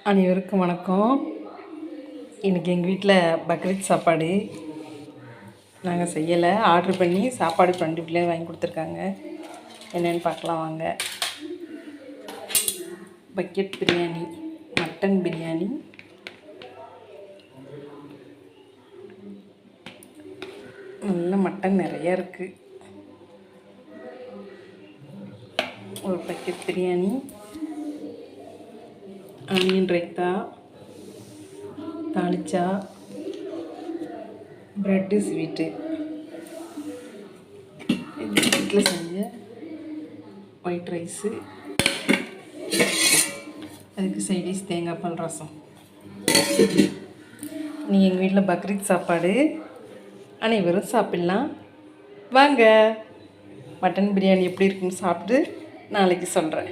அனைவருக்கும் வணக்கம். இன்றைக்கி எங்கள் வீட்டில் பக்ரீத் சாப்பாடு நாங்கள் செய்யலை, ஆர்டர் பண்ணி சாப்பாடு 2 பிள்ளைங்க வாங்கி கொடுத்துருக்காங்க. என்னென்னு பார்க்கலாம் வாங்க. பக்கெட் பிரியாணி, மட்டன் பிரியாணி, நல்ல மட்டன் நிறையா இருக்குது. ஒரு பக்கெட் பிரியாணி, ஆனியன் ரைத்தா, தாளிச்சா, ப்ரெட்டு ஸ்வீட்டு, வீட்டில் செஞ்ச ஒயிட் ரைஸு, அதுக்கு சைடிஷ் தேங்காய் பால் ரசம். நீங்கள் எங்கள் வீட்டில் பக்ரீத் சாப்பாடு, அனைவரும் சாப்பிட்லாம் வாங்க. மட்டன் பிரியாணி எப்படி இருக்குன்னு சாப்பிட்டு நாளைக்கு சொல்கிறேன்.